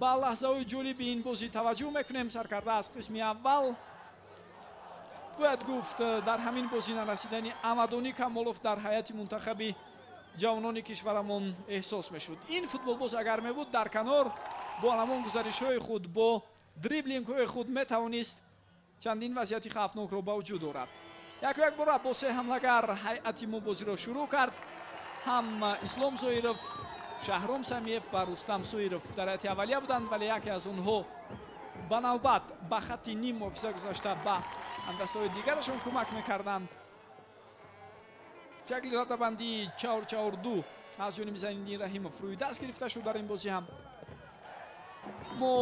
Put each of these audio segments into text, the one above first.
ба лаҳзаҳои ҷолиби ин бозӣ таваҷҷӯҳ мекунем. Саркарда аз қисми аввал бояд гуфт дар ҳамин бозӣ нарасидани Амадони Камолов дар ҳайати мунтахаби ҷавонони кишварамон эҳсос мешуд. Ин футболбоз агар мебуд дар канор бо ҳамон гузаришҳои худ, бо дриблингҳои худ метавонист чандин вазъияти хавфнокро ба вуҷуд орад. Як бора бо се ҳамлагар ҳайати мо бозиро шурӯъ кард. ҳам Ислом Зоиров, Шаҳром Самиев ва Рустам Соиров дар ҳайати аввалия буданд, вале яке аз онҳо ба навбат ба хатти ним муҳофиза гузашта ба ҳамдастаҳои дигарашон кӯмак мекарданд. шакли радабандии 4-4-2 аз ҷониби Зайниддин Раҳимов рӯи даст гирифта шуд. дар ин бозӣ ҳам мо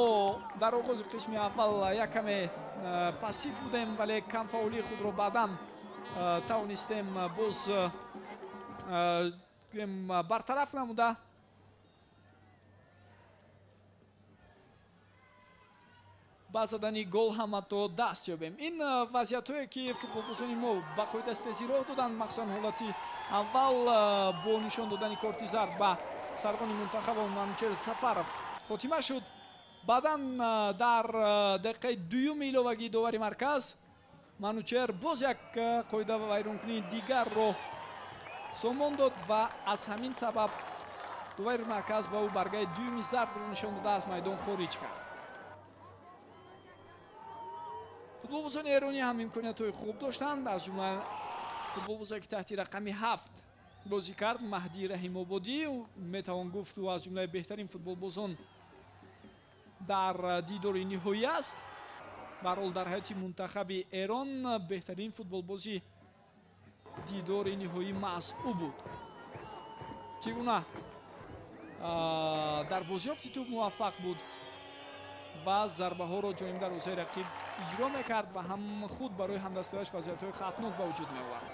дар оғози қисми аввал як каме пассив будем, вале камфаъолии худро баъдан тавонистем боз бартараф намуда ба задани гол ҳам ҳатто даст ёбем. ин вазъиятҳое ки футболбозони мо ба қоида тез роҳ доданд, махсусан ҳолати аввал бо нишон додани корти зард ба сарбони мунтахабон Манучер Сафаров хотима шуд. баъдан дар дақиқаи дуюми иловагии довари марказ Манучер боз як қоида вайронкунии дигарро сомон дод ва аз ҳамин сабаб довари марказ ба ӯ баргаи дуюми зардро нишон дода аз майдон хориҷ кард. футболбозони эронӣ ҳам имкониятҳои хуб доштанд. аз ҷумла футболбозе ки таҳти рақами 7 бозӣ кард, Маҳдии Раҳимободӣ, метавон гуфт ӯ аз ҷумлаи беҳтарин футболбозон дар дидори ниҳоӣ аст. ба ҳар ҳол дар ҳайати мунтахаби Эрон беҳтарин футболбози дидори ниҳоӣ маҳз ӯ буд. чӣ гуна дар бозёфти тӯб муваффақ буд ва зарбаҳоро ҷониби дарвозаи рақиб иҷро мекард ва ҳам худ барои ҳамдастаҳояш вазъиятҳои хавфнок ба вуҷуд меовард.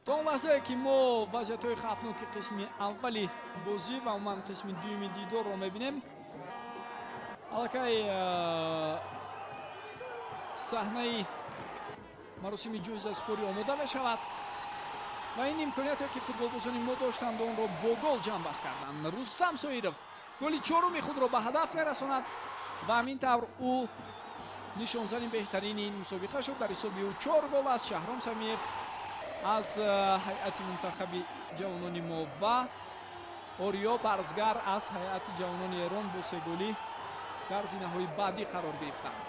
то он лаҳзае ки мо вазъиятҳои хавфноки қисми аввали бозӣ ва умуман қисми дуюми дидорро мебинем, аллакай саҳнаи маросими ҷоизасупорӣ омода мешавад ва ин имконияте ки футболбозони мо доштанд онро бо гол ҷамъбаст карданд. Рустам Соиров голи чоруми худро ба ҳадаф мерасонад ва ҳамин тавр ӯ нишонзани беҳтарини ин мусобиқа шуд. дар ҳисоби ӯ 4 гол аст. Шаҳром Самиев аз ҳайати мунтахаби ҷавонони мо ва Ориё Барзгар аз ҳайати ҷавонони Эрон бо 3 голӣ дар зинаҳои баъдӣ қарор гирифтанд.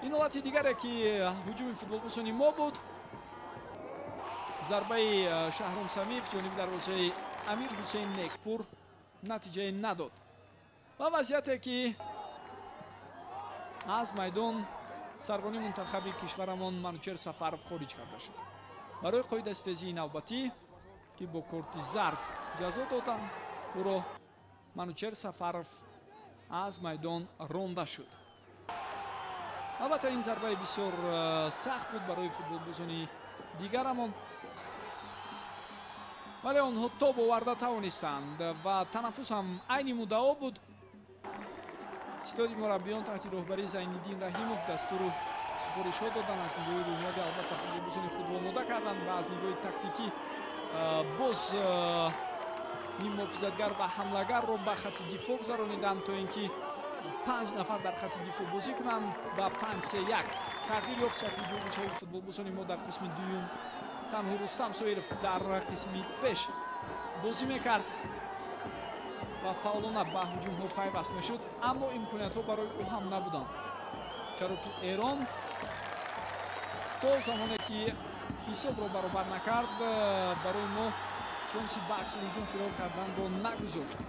ин ҳолати дигаре ки ҳуҷуми футболбозони мо буд. зарбаи Шаҳром Самиев ҷониби дарвозаи Амир Ҳусейн Некпур натиҷае надод ва вазъияте ки аз майдон сарбони мунтахаби кишварамон Манучер Сафаров хориҷ карда шуд. барои қоидастезии навбатӣ ки бо корти зард ҷазо доданд, ӯро Манучер Сафаров аз майдон ронда шуд. албатта ин зарбаи бисёр сахт буд барои футболбозони дигарамон, вале онҳо тоб оварда тавонистанд ва танаффус ҳам айни муддао буд. ситоди мураббиён таҳти роҳбарии Зайниддин Раҳимов дастуру супоришҳо доданд, аз нигоҳи рӯҳиёбӣ албатта футболбозони худро омода карданд ва аз нигоҳи тактикӣ боз ниммуҳофизатгар ва ҳамлагарро ба хатти дифоъ гузарониданд то ин ки 5 нафар дар хатти дифоъ бозӣ кунанд ба 5-3-1 тағйир ёфт шакли ҷойгиришаи футболбозони мо дар қисми дуюм. танҳо Рустам Соиров дар қисми пеш бозӣ мекард ва фаъолона ба ҳуҷумҳо пайваст мешуд, аммо имкониятҳо барои ӯ ҳам набуданд, чаро ки Эрон то замоне ки ҳисобро баробар накард барои мо шонси ба акси ҳуҷум фирор карданро нагузошт.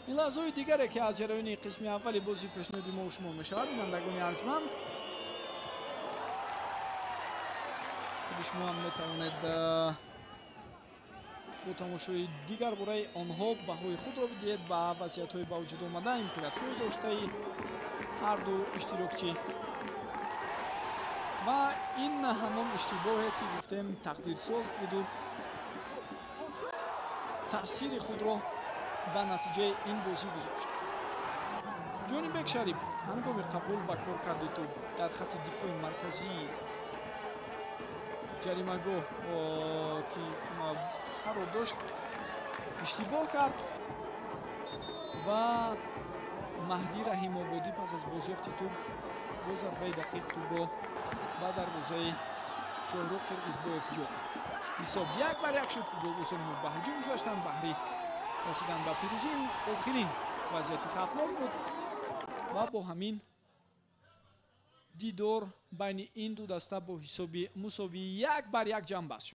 ин лаҳзаҳои дигаре ки аз ҷараёни қисми аввали бозӣ пешниҳоди мо шумор мешавад. бинандагони арҷманд, худи шумо ҳам метавонед бо тамошои дигар бораи онҳо баҳои худро бидиҳед ба вазъиятҳои ба вуҷуд омада, имкониятҳои доштаи ҳарду иштирокчӣ ва ин ҳамон иштибоҳе ки гуфтем тақдирсоз буду таъсири худро ба натиҷаи ин бозӣ гузошт. ҷонибек шариф ҳангоми қабул ба кор карди ту дар хати дифои марказии ҷаримагоҳ ки қарор дошт иштибоҳ кард ва маҳдӣ раҳимободӣ пас аз бозёфти туп бо зарбаи дақиқ тубро ба дарвозаи шоҳрух қирғизбоев ҷо. ҳисоб 1-1 шуд. Футболбозони мо ба ҳуҷум гузаштанд баҳри расидан ба пирӯзӣ. охирин вазъияти хавфнок буд ва бо ҳамин дидор байни ин ду даста бо ҳисоби мусовии 1-1 ҷамъ баст шуд.